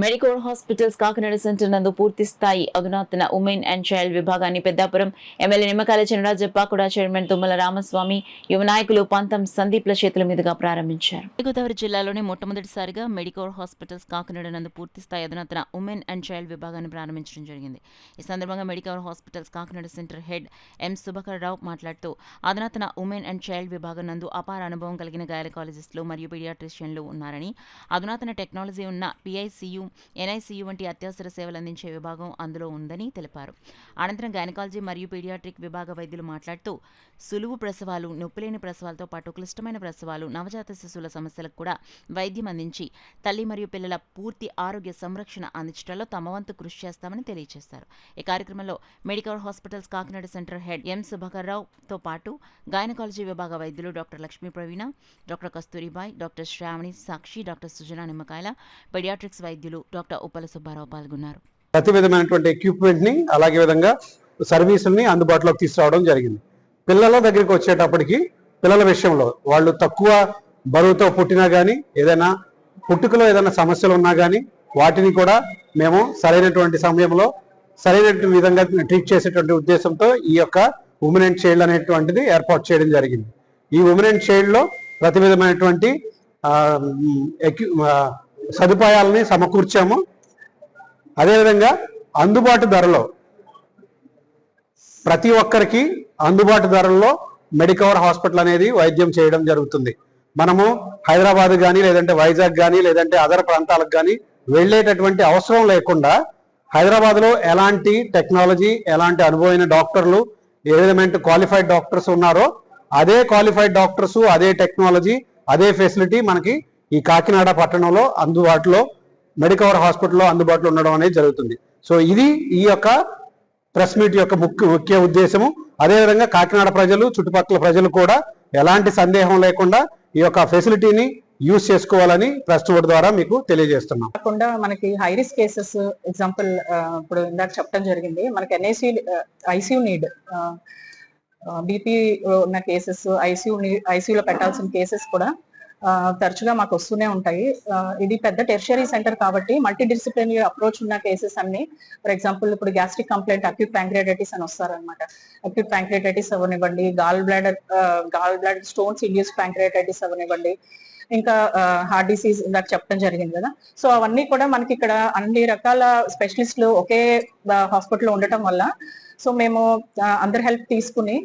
Medicore hospitals Kakinada centre నందు పూర్తి స్థాయి అధునాతన ఉమెన్ అండ్ చైల్డ్ విభాగాన్ని పెద్దాపురం ఎమ్మెల్యే నిమ్మకాయల చినరాజప్ప కూడా చైర్మన్ తుమ్మల రామస్వామి యువ నాయకులు పంతం సందీప్ల చేతుల మీదుగా ప్రారంభించారు. గోదావరి జిల్లాలోని మొట్టమొదటిసారిగా మెడికోర్ హాస్పిటల్స్ కాకినాడ నందు పూర్తి స్థాయి అధునాతన ఉమెన్ అండ్ చైల్డ్ విభాగాన్ని ప్రారంభించడం జరిగింది. ఈ సందర్భంగా Medicover hospitals Kakinada centre head M Subhakar Rao మాట్లాడుతూ అధునాతన ఉమెన్ అండ్ చైల్డ్ విభాగం నందు అపార అనుభవం కలిగిన గైనకాలజిస్టులు మరియు పీడియాట్రిషియన్లు ఉన్నారని, అధునాతన టెక్నాలజీ ఉన్న పిఐసియు, ఎన్ఐసియు వంటి అత్యవసర సేవలు అందించే విభాగం అందులో ఉందని తెలిపారు. అనంతరం గైనకాలజీ మరియు పీడియాట్రిక్ విభాగ వైద్యులు మాట్లాడుతూ సులువు ప్రసవాలు, నొప్పిలేని ప్రసవాలతో పాటు క్లిష్టమైన ప్రసవాలు, నవజాత శిశువుల సమస్యలకు కూడా వైద్యం అందించి తల్లి మరియు పిల్లల పూర్తి ఆరోగ్య సంరక్షణ అందించడంలో తమ వంతు కృషి చేస్తామని తెలియజేశారు. ఈ కార్యక్రమంలో Medicover hospitals Kakinada centre head M Subhakar రావుతో పాటు గైనకాలజీ విభాగ వైద్యులు doctor Lakshmi Praveena, doctor Kasturibai, doctor Sravani Sakshi, doctor Sujana Nimmakayala, paediatrics వైద్యులు డాక్టర్ ఉప్పల సుబ్బారావు పాల్గొన్నారు. ప్రతి విధమైనటువంటి ఎక్విప్మెంట్ ని అలాగే విధంగా సర్వీసుల్ని అందుబాటులోకి తీసుకురావడం జరిగింది. పిల్లల దగ్గరికి వచ్చేటప్పటికి పిల్లల విషయంలో వాళ్ళు తక్కువ బరువుతో పుట్టినా కానీ, ఏదైనా పుట్టుకలో ఏదైనా సమస్యలు ఉన్నా కానీ వాటిని కూడా మేము సరైనటువంటి సమయంలో సరైన విధంగా ట్రీట్ చేసేటువంటి ఉద్దేశంతో ఈ యొక్క ఉమెన్ అండ్ చైల్డ్ అనేటువంటిది ఏర్పాటు చేయడం జరిగింది. ఈ ఉమెన్ అండ్ చైల్డ్ లో ప్రతి విధమైనటువంటి సదుపాయాలని సమకూర్చాము. అదేవిధంగా అందుబాటు ధరలో ప్రతి ఒక్కరికి అందుబాటు ధరల్లో మెడికవర్ హాస్పిటల్ అనేది వైద్యం చేయడం జరుగుతుంది. మనము హైదరాబాద్ కానీ, లేదంటే వైజాగ్ కానీ, లేదంటే అదర్ ప్రాంతాలకు కానీ వెళ్ళేటటువంటి అవసరం లేకుండా హైదరాబాద్లో ఎలాంటి టెక్నాలజీ, ఎలాంటి అనుభవమైన డాక్టర్లు, ఏ విధమైన క్వాలిఫైడ్ డాక్టర్స్ ఉన్నారో అదే క్వాలిఫైడ్ డాక్టర్స్, అదే టెక్నాలజీ, అదే ఫెసిలిటీ మనకి ఈ కాకినాడ పట్టణంలో అందుబాటులో మెడికవర్ హాస్పిటల్లో అందుబాటులో ఉండడం అనేది జరుగుతుంది. సో ఇది ఈ యొక్క ప్రెస్ మీట్ యొక్క ముఖ్య ఉద్దేశము. అదేవిధంగా కాకినాడ ప్రజలు, చుట్టుపక్కల ప్రజలు కూడా ఎలాంటి సందేహం లేకుండా ఈ యొక్క ఫెసిలిటీని యూజ్ చేసుకోవాలని ప్రెస్ నోట్ ద్వారా మీకు తెలియజేస్తున్నాం. కాకుండా మనకి హై రిస్క్ కేసెస్, ఎగ్జాంపుల్ ఇప్పుడు ఇందాక చెప్పడం జరిగింది, మనకి ఐసీయూ నీడ్, బీపీ ఉన్న కేసెస్, ఐసీయూలో పెట్టాల్సిన కేసెస్ కూడా తరచుగా మాకు వస్తూనే ఉంటాయి. ఇది పెద్ద టెర్షియరీ సెంటర్ కాబట్టి మల్టీ డిసిప్లినరీ అప్రోచ్ ఉన్న కేసెస్ అన్ని, ఫర్ ఎగ్జాంపుల్ ఇప్పుడు గ్యాస్ట్రిక్ కంప్లైంట్, అక్యూట్ ప్యాంక్రియాటైటిస్ అని వస్తారనమాట. అక్యూట్ ప్యాంక్రియాటైటిస్ అవనివ్వండి, gall bladder stones induce pancreatitis అవనివ్వండి, ఇంకా హార్ట్ డిసీజ్ ఇందాక చెప్పడం జరిగింది కదా. సో అవన్నీ కూడా మనకి ఇక్కడ అన్ని రకాల స్పెషలిస్టులు ఒకే హాస్పిటల్లో ఉండటం వల్ల సో మేము అందరి హెల్ప్ తీసుకుని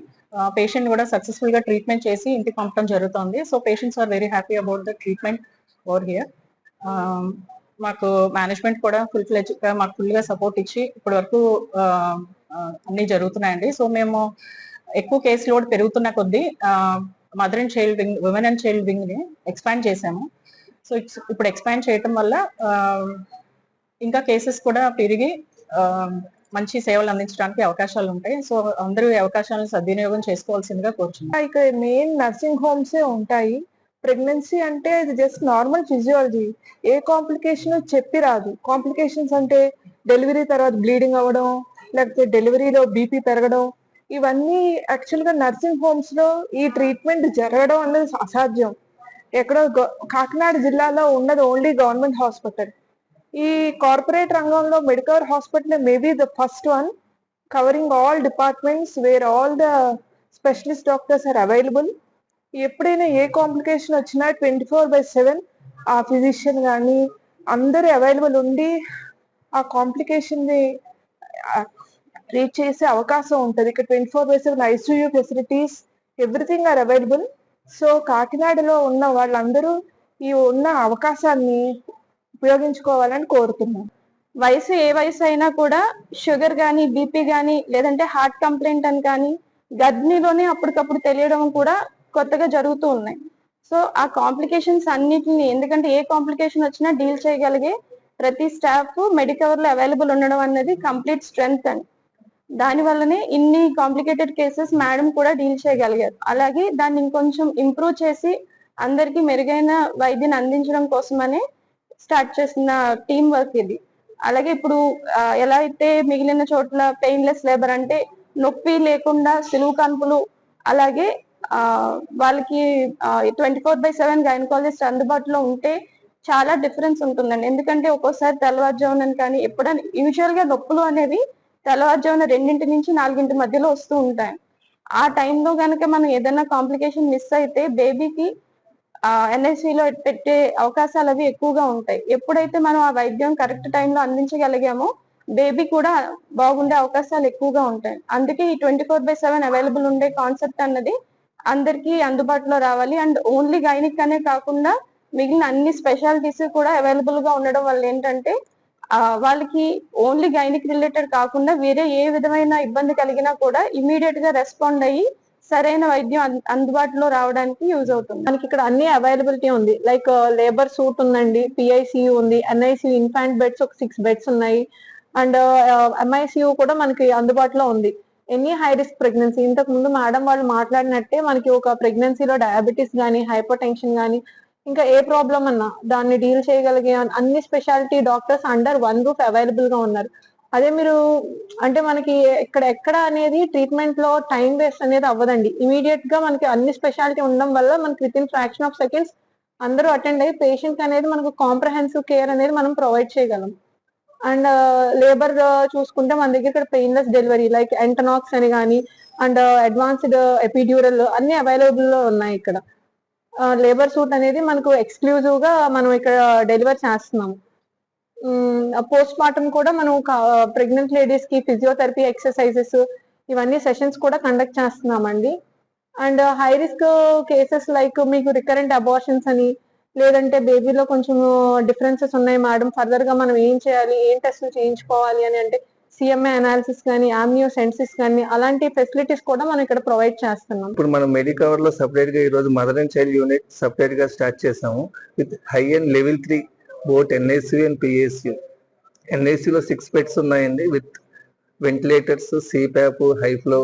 పేషెంట్ కూడా సక్సెస్ఫుల్ గా ట్రీట్మెంట్ చేసి ఇంటికి పంపడం జరుగుతుంది. So patients are very happy about the treatment over here. మాకు మేనేజ్మెంట్ కూడా మాకు ఫుల్ గా సపోర్ట్ ఇచ్చి ఇప్పటి వరకు అన్ని జరుగుతున్నాయండి. సో మేము ఎక్కువ కేసు లోడ్ పెరుగుతున్న కొద్దీ mother and child wing, women and child wing ని ఎక్స్పాండ్ చేసాము. సో ఇప్పుడు ఎక్స్పాండ్ చేయటం వల్ల ఇంకా కేసెస్ కూడా పెరిగి మంచి సేవలు అందించడానికి అవకాశాలు ఉంటాయి. సో అందరూ ఈ అవకాశాలను సద్వినియోగం చేసుకోవాల్సిందిగా కోరుచున్నాం. ఇక్కడ మెయిన్ నర్సింగ్ హోమ్సే ఉంటాయి. ప్రెగ్నెన్సీ అంటే ఇది జస్ట్ నార్మల్ ఫిజియాలజీ, ఏ కాంప్లికేషన్ చెప్పి రాదు. కాంప్లికేషన్స్ అంటే డెలివరీ తర్వాత బ్లీడింగ్ అవ్వడం, లేకపోతే డెలివరీలో బీపీ పెరగడం, ఇవన్నీ యాక్చువల్ గా నర్సింగ్ హోమ్స్ లో ఈ ట్రీట్మెంట్ జరగడం అనేది అసాధ్యం. ఎక్కడో కాకినాడ జిల్లాలో ఉన్నది ఓన్లీ గవర్నమెంట్ హాస్పిటల్. ఈ కార్పొరేట్ రంగంలో Medicover hospital maybe the first one covering all departments where all the specialist doctors are available. ఎప్పుడైనా ఏ కాంప్లికేషన్ వచ్చినా 24/7 ఆ ఫిజిషియన్ కానీ అందరూ అవైలబుల్ ఉండి ఆ కాంప్లికేషన్ ని ట్రీట్ చేసే అవకాశం ఉంటుంది. ఇక్కడ 24/7 ICU facilities, everything are available. So కాకినాడలో ఉన్న వాళ్ళందరూ ఈ ఉన్న అవకాశాన్ని ఉపయోగించుకోవాలని కోరుతున్నాం. వయసు ఏ వయసు అయినా కూడా షుగర్ కానీ, బీపీ కానీ, లేదంటే హార్ట్ కంప్లైంట్ అని కానీ గర్భిణీలోనే అప్పటికప్పుడు తెలియడం కూడా కొత్తగా జరుగుతూ ఉన్నాయి. సో ఆ కాంప్లికేషన్స్ అన్నిటిని, ఎందుకంటే ఏ కాంప్లికేషన్ వచ్చినా డీల్ చేయగలిగే ప్రతి స్టాఫ్ మెడికవర్ లో అవైలబుల్ ఉండడం అనేది కంప్లీట్ స్ట్రెంగ్త్ అని. దాని వల్లనే ఇన్ని కాంప్లికేటెడ్ కేసెస్ మేడం కూడా డీల్ చేయగలిగారు. అలాగే దాన్ని ఇంకొంచెం ఇంప్రూవ్ చేసి అందరికి మెరుగైన వైద్యాన్ని అందించడం కోసమనే స్టార్ట్ చేసిన టీమ్ వర్క్ ఇది. అలాగే ఇప్పుడు ఎలా అయితే మిగిలిన చోట్ల పెయిన్లెస్ లేబర్ అంటే నొప్పి లేకుండా సులువు కాన్పులు, అలాగే వాళ్ళకి 24/7 గైనకాలజిస్ట్ అందుబాటులో ఉంటే చాలా డిఫరెన్స్ ఉంటుందండి. ఎందుకంటే ఒక్కోసారి తెల్లవారుజామున కానీ ఎప్పుడైనా యూజువల్ గా నొప్పులు అనేవి తెల్లవారుజామున 2 నుంచి 4 మధ్యలో వస్తూ ఉంటాయి. ఆ టైంలో గనక మనం ఏదైనా కాంప్లికేషన్ మిస్ అయితే బేబీకి NICU లో పెట్టే అవకాశాలు అవి ఎక్కువగా ఉంటాయి. ఎప్పుడైతే మనం ఆ వైద్యం కరెక్ట్ టైంలో అందించగలిగామో బేబీ కూడా బాగుండే అవకాశాలు ఎక్కువగా ఉంటాయి. అందుకే ఈ 24/7 అవైలబుల్ ఉండే కాన్సెప్ట్ అన్నది అందరికీ అందుబాటులో రావాలి. అండ్ ఓన్లీ గైనిక్ అనే కాకుండా మిగిలిన అన్ని స్పెషాలిటీస్ కూడా అవైలబుల్ గా ఉండడం వల్ల ఏంటంటే వాళ్ళకి ఓన్లీ గైనిక్ రిలేటెడ్ కాకుండా వేరే ఏ విధమైన ఇబ్బంది కలిగినా కూడా ఇమీడియట్ గా రెస్పాండ్ అయ్యి సరైన వైద్యం అందుబాటులో రావడానికి యూజ్ అవుతుంది. మనకి ఇక్కడ అన్ని అవైలబిలిటీ ఉంది. లైక్ లేబర్ సూట్ ఉందండి, PICU ఉంది, NICU ఇన్ఫాంట్ బెడ్స్ ఒక 6 బెడ్స్ ఉన్నాయి, అండ్ MICU కూడా మనకి అందుబాటులో ఉంది. ఎనీ హై రిస్క్ ప్రెగ్నెన్సీ, ఇంతకు ముందు మేడం వాళ్ళు మాట్లాడినట్టే మనకి ఒక ప్రెగ్నెన్సీలో డయాబెటీస్ కానీ, హైపర్ టెన్షన్ కానీ, ఇంకా ఏ ప్రాబ్లం అన్నా దాన్ని డీల్ చేయగలిగే అన్ని speciality doctors under 1 roof available గా ఉన్నారు. అదే మీరు అంటే మనకి ఎక్కడ అనేది ట్రీట్మెంట్ లో టైం వేస్ట్ అనేది అవ్వదండి. ఇమీడియట్ గా మనకి అన్ని స్పెషాలిటీ ఉండడం వల్ల మనకి with in fraction of seconds అందరూ అటెండ్ అయ్యి పేషెంట్ అనేది మనకు కాంప్రహెన్సివ్ కేర్ అనేది మనం ప్రొవైడ్ చేయగలం. అండ్ లేబర్ చూసుకుంటే మన దగ్గర ఇక్కడ పెయిన్లెస్ డెలివరీ లైక్ ఎంటనాక్స్ అని కానీ, అండ్ అడ్వాన్స్డ్ ఎపిడ్యూరల్ అన్ని అవైలబుల్ లో ఉన్నాయి ఇక్కడ. లేబర్ సూట్ అనేది మనకు ఎక్స్క్లూజివ్ గా మనం ఇక్కడ డెలివర్ చేస్తున్నాము. పోస్ట్ మార్టం కూడా మనం ప్రెగ్నెంట్ లేడీస్ కి ఫిజియోథెరపీ ఎక్సర్సైజెస్ ఇవన్నీ సెషన్స్ కూడా కండక్ట్ చేస్తున్నామండి. And high risk cases like మీకు రికరెంట్ అబార్షన్స్ అని, లేదంటే బేబీలో కొంచెం డిఫరెన్సెస్ ఉన్నాయి మేడం, ఫర్దర్ గా మనం ఏం చేయాలి, ఏం టెస్ట్లు చేయించుకోవాలి అని అంటే CMA అనాలిసిస్ కానీ, ఆమ్నియోసెన్సిస్ కానీ అలాంటి ఫెసిలిటీస్ కూడా మనం ఇక్కడ ప్రొవైడ్ చేస్తున్నాం. ఇప్పుడు మనం మెడికవర్ లో సపరేట్ గా ఈ రోజు mother and child unit separate గా స్టార్ట్ చేసాము with high and level 3 both NICU and PICU. NICU లో 6 బెడ్స్ ఉన్నాయండి with ventilators, CPAP, high flow,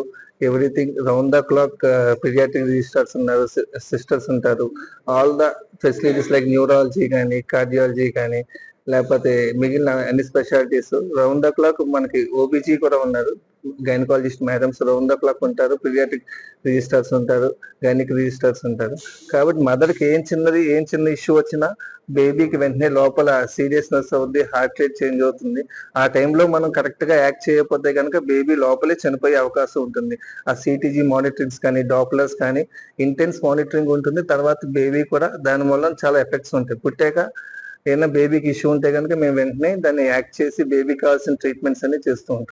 everything round the clock. Paediatric registrars ఉన్నారు, సిస్టర్స్ ఉంటారు. All the facilities like neurology కానీ, cardiology కానీ, లేకపోతే మిగిలిన అన్ని స్పెషాలిటీస్ రౌండ్ ద క్లాక్. మనకి OBG కూడా ఉన్నారు, gynaecologist madams round the clock ఉంటారు, పీడియాట్రిక్ రిజిస్టర్స్ ఉంటారు, గైనిక్ రిజిస్టర్స్ ఉంటారు. కాబట్టి మదర్కి ఏం చిన్న ఇష్యూ వచ్చినా బేబీకి వెంటనే లోపల సీరియస్నెస్ అవుద్ది, హార్ట్ రేట్ చేంజ్ అవుతుంది. ఆ టైంలో మనం కరెక్ట్ గా యాక్ట్ చేయకపోతే కనుక బేబీ లోపలే చనిపోయే అవకాశం ఉంటుంది. ఆ CTG మానిటరింగ్స్ కానీ, డాప్లర్స్ కానీ ఇంటెన్స్ మానిటరింగ్ ఉంటుంది. తర్వాత బేబీ కూడా దాని వల్ల చాలా ఎఫెక్ట్స్ ఉంటాయి. పుట్టాక ఏదైనా బేబీకి ఇష్యూ ఉంటే కనుక మేము వెంటనే దాన్ని యాక్ట్ చేసి బేబీకి కావాల్సిన ట్రీట్మెంట్స్ అన్ని చేస్తూ ఉంటాం.